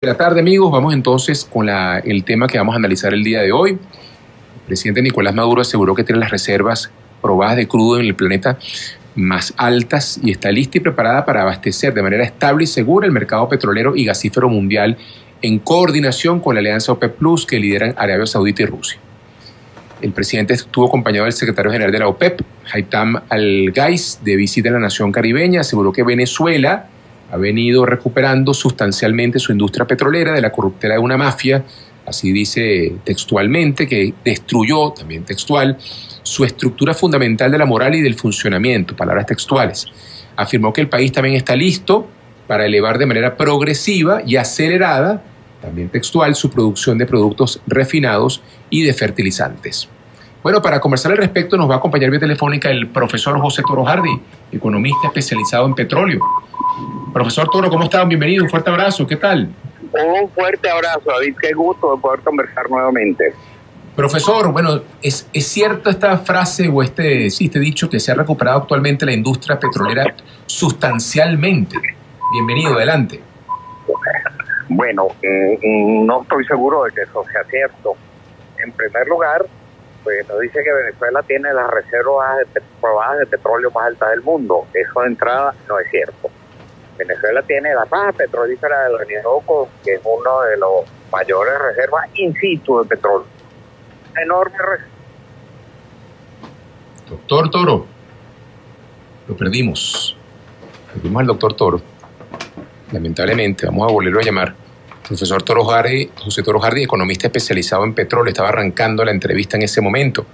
De la tarde, amigos, vamos entonces con el tema que vamos a analizar el día de hoy. El presidente Nicolás Maduro aseguró que tiene las reservas probadas de crudo en el planeta más altas y está lista y preparada para abastecer de manera estable y segura el mercado petrolero y gasífero mundial en coordinación con la alianza OPEP Plus que lideran Arabia Saudita y Rusia. El presidente estuvo acompañado del secretario general de la OPEP, Haitham Al-Ghais, de visita en la nación caribeña. Aseguró que Venezuela ha venido recuperando sustancialmente su industria petrolera de la corruptela de una mafia, así dice textualmente, que destruyó, también textual, su estructura fundamental de la moral y del funcionamiento, palabras textuales. Afirmó que el país también está listo para elevar de manera progresiva y acelerada, también textual, su producción de productos refinados y de fertilizantes. Bueno, para conversar al respecto nos va a acompañar vía telefónica el profesor José Toro Hardy, economista especializado en petróleo. Profesor Toro, ¿cómo está? Bienvenido, un fuerte abrazo, ¿qué tal? Un fuerte abrazo, David, qué gusto de poder conversar nuevamente. Profesor, bueno, ¿es cierto esta frase o este dicho que se ha recuperado actualmente la industria petrolera sustancialmente? Bienvenido, adelante. Bueno, no estoy seguro de que eso sea cierto. En primer lugar, pues nos dice que Venezuela tiene las reservas probadas de petróleo más altas del mundo. Eso de entrada no es cierto. Venezuela tiene la baja petrolífera del Orinoco, que es uno de los mayores reservas in situ de petróleo. Enorme reserva. Doctor Toro, lo perdimos. Perdimos al doctor Toro. Lamentablemente, vamos a volverlo a llamar. Profesor Toro Hardy, José Toro Hardy, economista especializado en petróleo, estaba arrancando la entrevista en ese momento.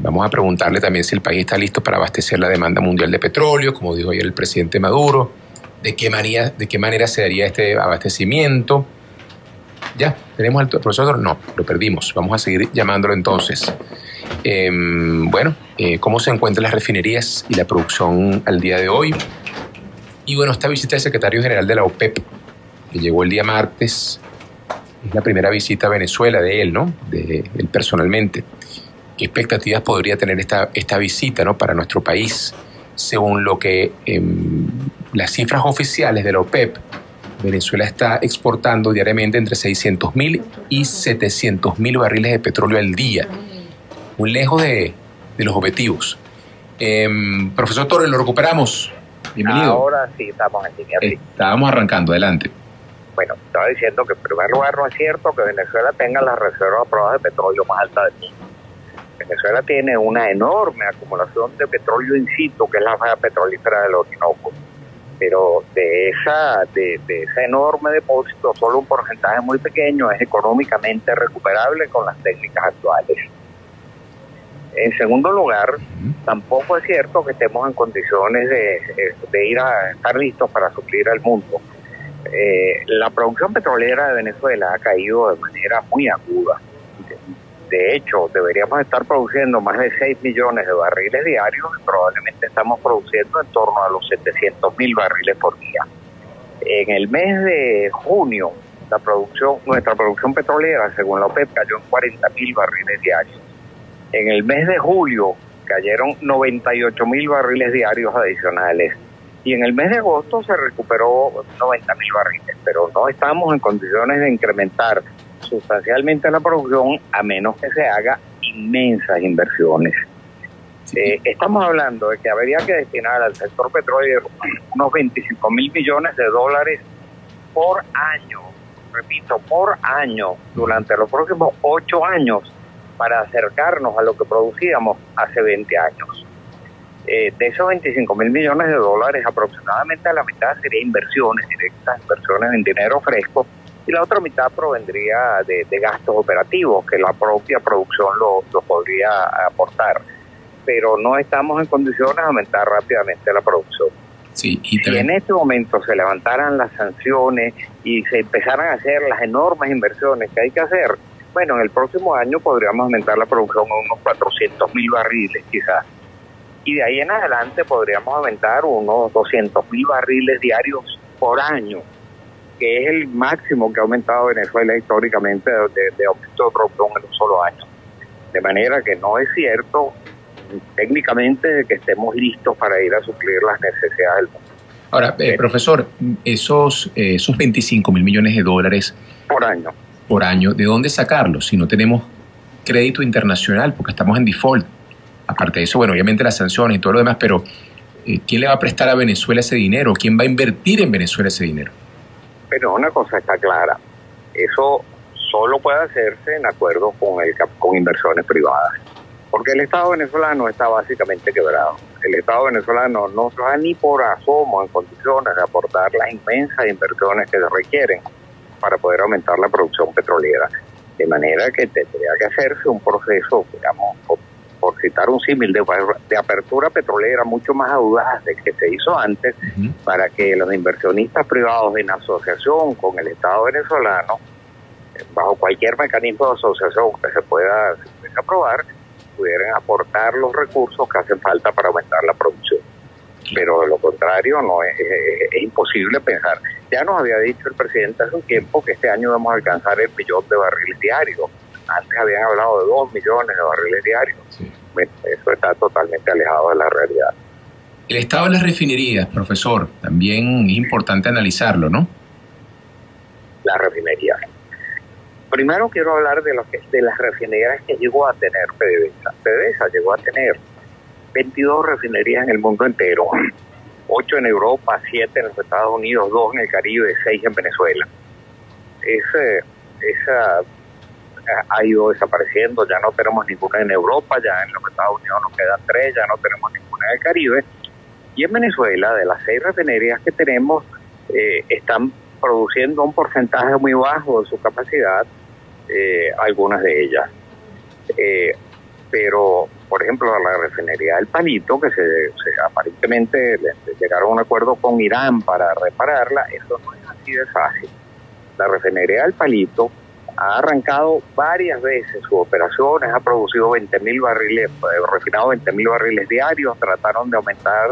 Vamos a preguntarle también si el país está listo para abastecer la demanda mundial de petróleo, como dijo ayer el presidente Maduro, de qué manera se daría este abastecimiento. Ya, tenemos al profesor, no, lo perdimos, vamos a seguir llamándolo entonces. ¿Cómo se encuentran las refinerías y la producción al día de hoy? Y bueno, esta visita del secretario general de la OPEP, que llegó el día martes, es la primera visita a Venezuela de él, ¿no? De él personalmente. ¿Qué expectativas podría tener esta visita, ¿no?, para nuestro país? Según lo que las cifras oficiales de la OPEP, Venezuela está exportando diariamente entre 600.000 y 700.000 barriles de petróleo al día, muy lejos de los objetivos. Profesor Torres, lo recuperamos. Bienvenido. Ahora sí estamos en línea. Estábamos arrancando, adelante. Bueno, estaba diciendo que en primer lugar no es cierto que Venezuela tenga las reservas probadas de petróleo más altas del mundo. Venezuela tiene una enorme acumulación de petróleo in situ, que es la falla petrolífera del Orinoco. Pero de ese enorme depósito, solo un porcentaje muy pequeño es económicamente recuperable con las técnicas actuales. En segundo lugar, tampoco es cierto que estemos en condiciones de estar listos para suplir al mundo. La producción petrolera de Venezuela ha caído de manera muy aguda. De hecho, deberíamos estar produciendo más de 6 millones de barriles diarios y probablemente estamos produciendo en torno a los 700.000 barriles por día. En el mes de junio, nuestra producción petrolera, según la OPEP, cayó en 40.000 barriles diarios. En el mes de julio cayeron 98.000 barriles diarios adicionales. Y en el mes de agosto se recuperó 90.000 barriles, pero no estamos en condiciones de incrementar sustancialmente la producción a menos que se haga inmensas inversiones. Estamos hablando de que habría que destinar al sector petrolero unos 25.000 millones de dólares por año, repito, por año, durante los próximos 8 años, para acercarnos a lo que producíamos hace 20 años. De esos 25.000 millones de dólares, aproximadamente la mitad sería inversiones directas, inversiones en dinero fresco, y la otra mitad provendría de gastos operativos que la propia producción lo podría aportar. Pero no estamos en condiciones de aumentar rápidamente la producción. Sí, si en este momento se levantaran las sanciones y se empezaran a hacer las enormes inversiones que hay que hacer, bueno, en el próximo año podríamos aumentar la producción a unos 400.000 barriles quizás. Y de ahí en adelante podríamos aumentar unos 200.000 barriles diarios por año, que es el máximo que ha aumentado Venezuela históricamente de aumento de producción en un solo año. De manera que no es cierto técnicamente de que estemos listos para ir a suplir las necesidades del mundo. Ahora, profesor, esos 25.000 millones de dólares por año, ¿de dónde sacarlos si no tenemos crédito internacional? Porque estamos en default. Aparte de eso, bueno, obviamente las sanciones y todo lo demás, pero ¿quién le va a prestar a Venezuela ese dinero? ¿Quién va a invertir en Venezuela ese dinero? Pero una cosa está clara, eso solo puede hacerse en acuerdo con inversiones privadas, porque el Estado venezolano está básicamente quebrado. El Estado venezolano no está ni por asomo en condiciones de aportar las inmensas inversiones que se requieren para poder aumentar la producción petrolera, de manera que tendría que hacerse un proceso, digamos, por citar un símil, de apertura petrolera mucho más audaz del que se hizo antes, para que los inversionistas privados en asociación con el Estado venezolano, bajo cualquier mecanismo de asociación que se pueda aprobar, pudieran aportar los recursos que hacen falta para aumentar la producción. Pero de lo contrario no es imposible pensar. Ya nos había dicho el presidente hace un tiempo que este año vamos a alcanzar el 1 millón de barriles diarios. Antes habían hablado de 2 millones de barriles diarios. Sí. Bueno, eso está totalmente alejado de la realidad. El estado de las refinerías, profesor, también es importante analizarlo, ¿no? Las refinerías. Primero quiero hablar de las refinerías que llegó a tener PDVSA. PDVSA llegó a tener 22 refinerías en el mundo entero, 8 en Europa, 7 en los Estados Unidos, 2 en el Caribe, 6 en Venezuela. Esa ha ido desapareciendo, ya no tenemos ninguna en Europa, ya en los Estados Unidos nos quedan 3, ya no tenemos ninguna en el Caribe. Y en Venezuela, de las 6 refinerías que tenemos, están produciendo un porcentaje muy bajo de su capacidad, algunas de ellas. Pero, por ejemplo, la refinería del Palito, que se aparentemente llegaron a un acuerdo con Irán para repararla, eso no es así de fácil. La refinería del Palito ha arrancado varias veces sus operaciones, ha producido 20.000 barriles, refinado 20.000 barriles diarios, trataron de aumentar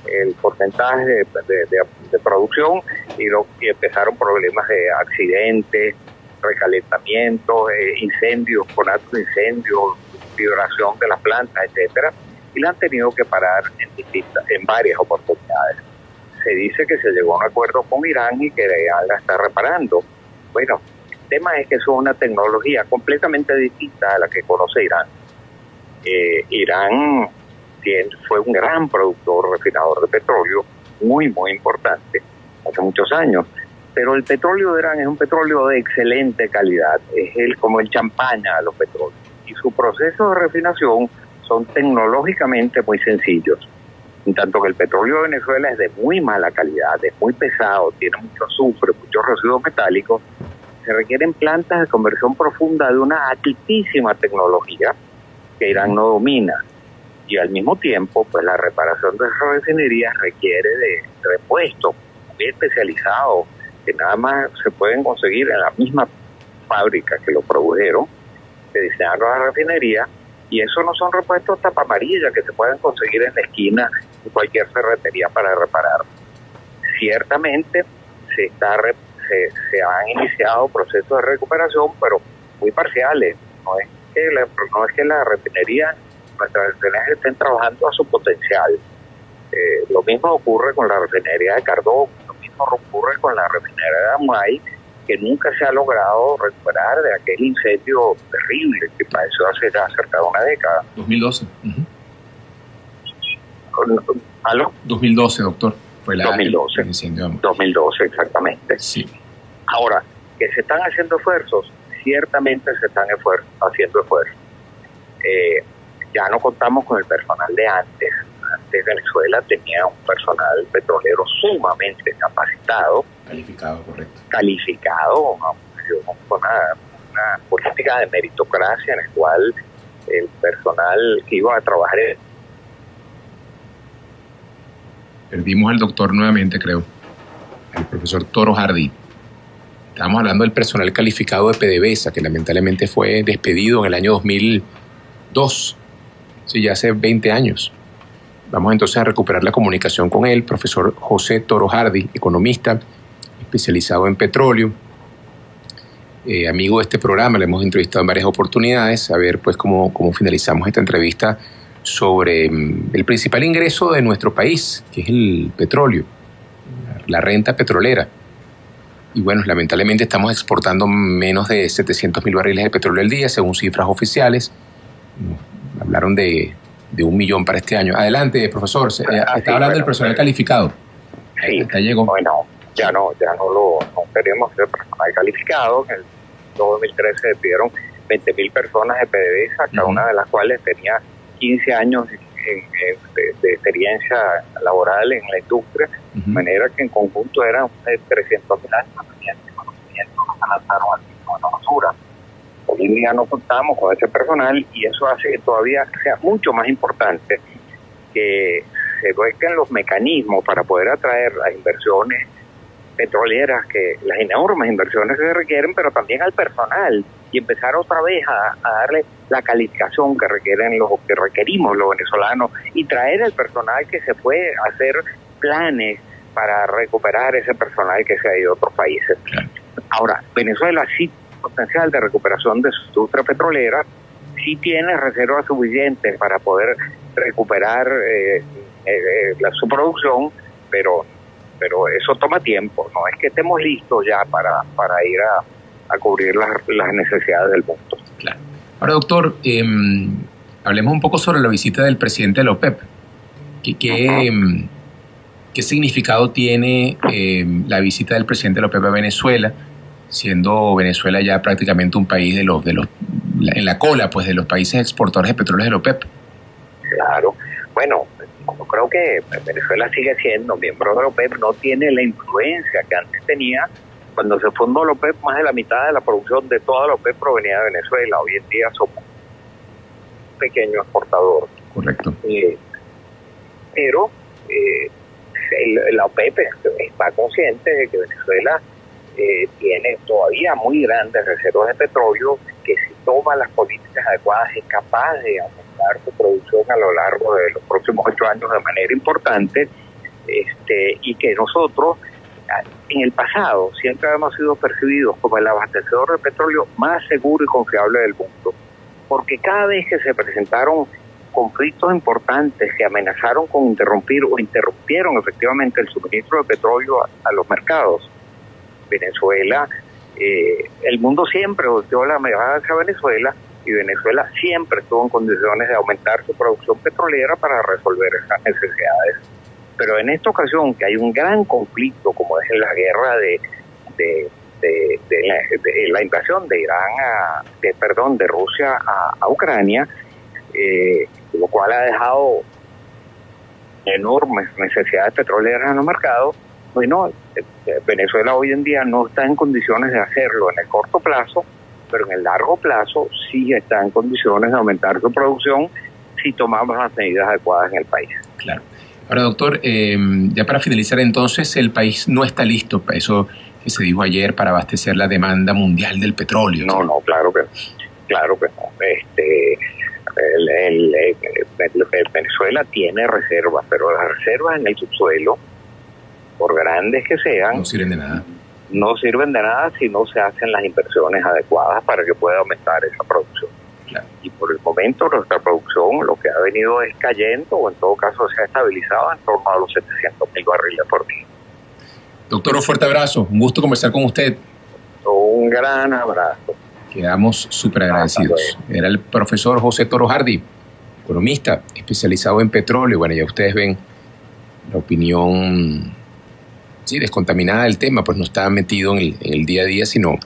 el porcentaje de producción y empezaron problemas de accidentes, recalentamientos, incendios, conatos de incendios, vibración de las plantas, etcétera, y la han tenido que parar en varias oportunidades. Se dice que se llegó a un acuerdo con Irán y que Irán la está reparando. Bueno, el tema es que eso es una tecnología completamente distinta a la que conoce Irán. Irán fue un gran productor, refinador de petróleo, muy, muy importante, hace muchos años. Pero el petróleo de Irán es un petróleo de excelente calidad, es como el champaña de los petróleos. Y su proceso de refinación son tecnológicamente muy sencillos. En tanto que el petróleo de Venezuela es de muy mala calidad, es muy pesado, tiene mucho azufre, muchos residuos metálicos. Se requieren plantas de conversión profunda de una altísima tecnología que Irán no domina. Y al mismo tiempo, pues la reparación de esas refinerías requiere de repuestos muy especializados, que nada más se pueden conseguir en la misma fábrica que lo produjeron, que diseñaron la refinería, y eso no son repuestos tapa amarilla que se pueden conseguir en la esquina de cualquier ferretería para reparar. Ciertamente se han iniciado procesos de recuperación, pero muy parciales. No es que la refinería, nuestras refinerías estén trabajando a su potencial. Lo mismo ocurre con la refinería de Cardón, lo mismo ocurre con la refinería de Amuay, que nunca se ha logrado recuperar de aquel incendio terrible que padeció hace ya cerca de una década. 2012. ¿Aló? 2012, doctor. Fue el 2012. Incendio. 2012, exactamente. Sí. Ahora, que se están haciendo esfuerzos, ciertamente se están haciendo esfuerzos. Ya no contamos con el personal de antes. Antes Venezuela tenía un personal petrolero sumamente capacitado. Calificado, correcto. Calificado, con una política de meritocracia en la cual el personal que iba a trabajar... Perdimos al doctor nuevamente, creo. El profesor Toro Hardy. Estábamos hablando del personal calificado de PDVSA, que lamentablemente fue despedido en el año 2002. Sí, ya hace 20 años. Vamos entonces a recuperar la comunicación con él, profesor José Toro Hardy, economista, especializado en petróleo, amigo de este programa, le hemos entrevistado en varias oportunidades, a ver pues cómo finalizamos esta entrevista sobre el principal ingreso de nuestro país, que es el petróleo. la renta petrolera. Y bueno, lamentablemente estamos exportando menos de 700.000 barriles de petróleo al día, según cifras oficiales. Hablaron de 1 millón para este año. Adelante, profesor. Está hablando del personal calificado. Sí, bueno, ya no tenemos el personal calificado. En el 2013 despidieron 20.000 personas de PDVSA, cada una de las cuales tenía 15 años de experiencia laboral en la industria, de manera que en conjunto eran 300.000 años de conocimiento que se lanzaron al tipo de basura. Hoy en día no contamos con ese personal y eso hace que todavía sea mucho más importante que se busquen los mecanismos para poder atraer las inversiones petroleras, las enormes inversiones que se requieren, pero también al personal, y empezar otra vez a darle la calificación que requerimos los venezolanos, y traer el personal que se puede hacer planes para recuperar ese personal que se ha ido a otros países. Ahora, Venezuela sí tiene potencial de recuperación de su industria petrolera, sí tiene reservas suficientes para poder recuperar su producción, pero eso toma tiempo, no es que estemos listos ya para ir a cubrir las necesidades del mundo. Claro. Ahora, doctor, hablemos un poco sobre la visita del presidente de la OPEP. ¿Qué significado tiene la visita del presidente de la OPEP a Venezuela, siendo Venezuela ya prácticamente un país en la cola pues de los países exportadores de petróleo de la OPEP? Claro, bueno, yo creo que Venezuela sigue siendo miembro de la OPEP, no tiene la influencia que antes tenía. Cuando se fundó la OPEP, más de la mitad de la producción de toda la OPEP provenía de Venezuela. Hoy en día somos un pequeño exportador. Correcto. Pero la OPEP está consciente de que Venezuela tiene todavía muy grandes reservas de petróleo, que si toma las políticas adecuadas es capaz de aumentar su producción a lo largo de los próximos 8 años de manera importante, y que nosotros en el pasado siempre hemos sido percibidos como el abastecedor de petróleo más seguro y confiable del mundo, porque cada vez que se presentaron conflictos importantes que amenazaron con interrumpir o interrumpieron efectivamente el suministro de petróleo a los mercados, Venezuela, el mundo siempre volteó la mirada hacia Venezuela, y Venezuela siempre estuvo en condiciones de aumentar su producción petrolera para resolver esas necesidades. Pero en esta ocasión, que hay un gran conflicto, como es la guerra de la invasión de Irán, de Rusia a Ucrania, lo cual ha dejado enormes necesidades petroleras en los mercados. Bueno, Venezuela hoy en día no está en condiciones de hacerlo en el corto plazo, pero en el largo plazo sí está en condiciones de aumentar su producción si tomamos las medidas adecuadas en el país. Claro. Ahora, doctor, ya para finalizar entonces, el país no está listo para eso que se dijo ayer, para abastecer la demanda mundial del petróleo. No, claro que no. Venezuela tiene reservas, pero las reservas en el subsuelo, por grandes que sean, no sirven de nada. No sirven de nada si no se hacen las inversiones adecuadas para que pueda aumentar esa producción. Claro. Y por el momento nuestra producción lo que ha venido es cayendo, o en todo caso se ha estabilizado en torno a los 700.000 barriles por día. Doctor, un fuerte abrazo, un gusto conversar con usted. Un gran abrazo. Quedamos súper agradecidos. Era el profesor José Toro Hardy, economista especializado en petróleo. Bueno, ya ustedes ven la opinión descontaminada del tema, pues no está metido en el día a día, sino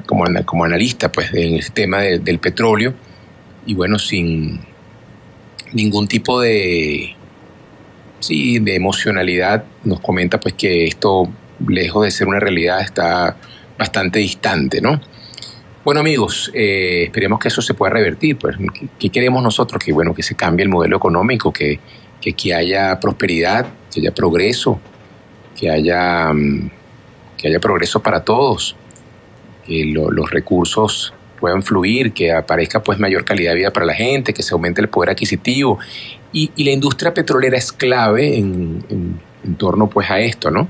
como analista pues en el tema del petróleo, y bueno, sin ningún tipo de emocionalidad, nos comenta pues que esto, lejos de ser una realidad, está bastante distante, ¿no? Bueno, amigos, esperemos que eso se pueda revertir. Pues, ¿qué queremos nosotros? Que se cambie el modelo económico, que haya prosperidad, que haya progreso, que haya progreso para todos, que los recursos puedan fluir, que aparezca pues mayor calidad de vida para la gente, que se aumente el poder adquisitivo, y la industria petrolera es clave en torno pues a esto, ¿no?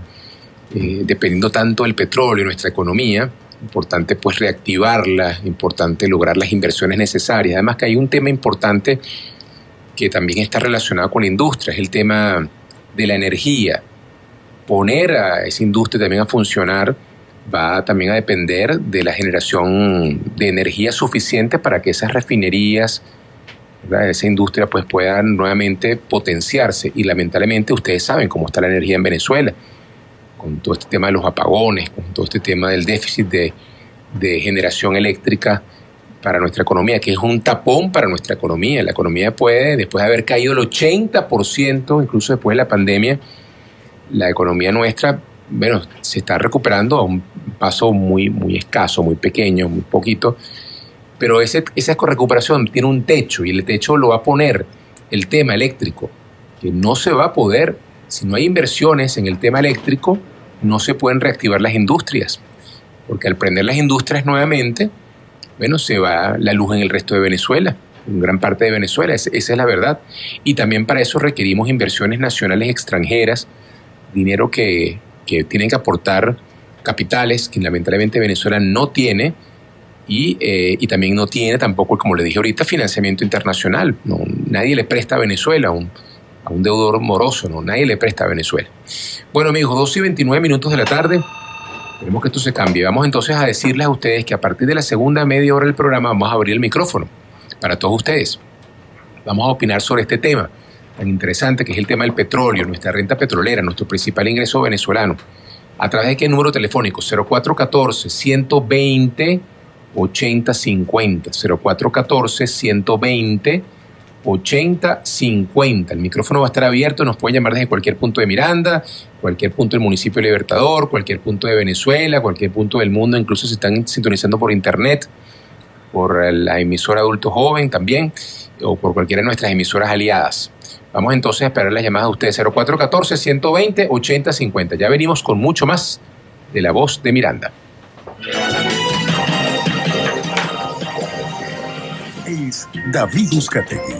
Dependiendo tanto del petróleo en nuestra economía, importante pues reactivarla, importante lograr las inversiones necesarias. Además que hay un tema importante que también está relacionado con la industria, es el tema de la energía. poner a esa industria también a funcionar va también a depender de la generación de energía suficiente para que esas refinerías, ¿verdad?, esa industria pues pueda nuevamente potenciarse. Y lamentablemente ustedes saben cómo está la energía en Venezuela, con todo este tema de los apagones, con todo este tema del déficit de generación eléctrica para nuestra economía, que es un tapón para nuestra economía. La economía puede, después de haber caído el 80%, incluso después de la pandemia, la economía nuestra, bueno, se está recuperando a un paso muy, muy escaso, muy pequeño, muy poquito, pero esa recuperación tiene un techo, y el techo lo va a poner el tema eléctrico, que no se va a poder, si no hay inversiones en el tema eléctrico, no se pueden reactivar las industrias, porque al prender las industrias nuevamente, bueno, se va la luz en el resto de Venezuela, en gran parte de Venezuela, esa es la verdad. Y también para eso requerimos inversiones nacionales extranjeras, dinero que tienen que aportar capitales, que lamentablemente Venezuela no tiene, y también no tiene tampoco, como le dije ahorita, financiamiento internacional. No, nadie le presta a Venezuela, a un deudor moroso, no, nadie le presta a Venezuela. Bueno, amigos, 2:29 de la tarde. Queremos que esto se cambie. Vamos entonces a decirles a ustedes que a partir de la segunda media hora del programa vamos a abrir el micrófono para todos ustedes. Vamos a opinar sobre este tema tan interesante que es el tema del petróleo, nuestra renta petrolera, nuestro principal ingreso venezolano. ¿A través de qué número telefónico? 0414-120-8050. 0414-120-8050. El micrófono va a estar abierto, nos pueden llamar desde cualquier punto de Miranda, cualquier punto del municipio de Libertador, cualquier punto de Venezuela, cualquier punto del mundo, incluso se están sintonizando por internet, por la emisora Adulto Joven también, o por cualquiera de nuestras emisoras aliadas. Vamos entonces a esperar las llamadas de ustedes, 0414-120-8050. Ya venimos con mucho más de La Voz de Miranda. Es David Uzcategui.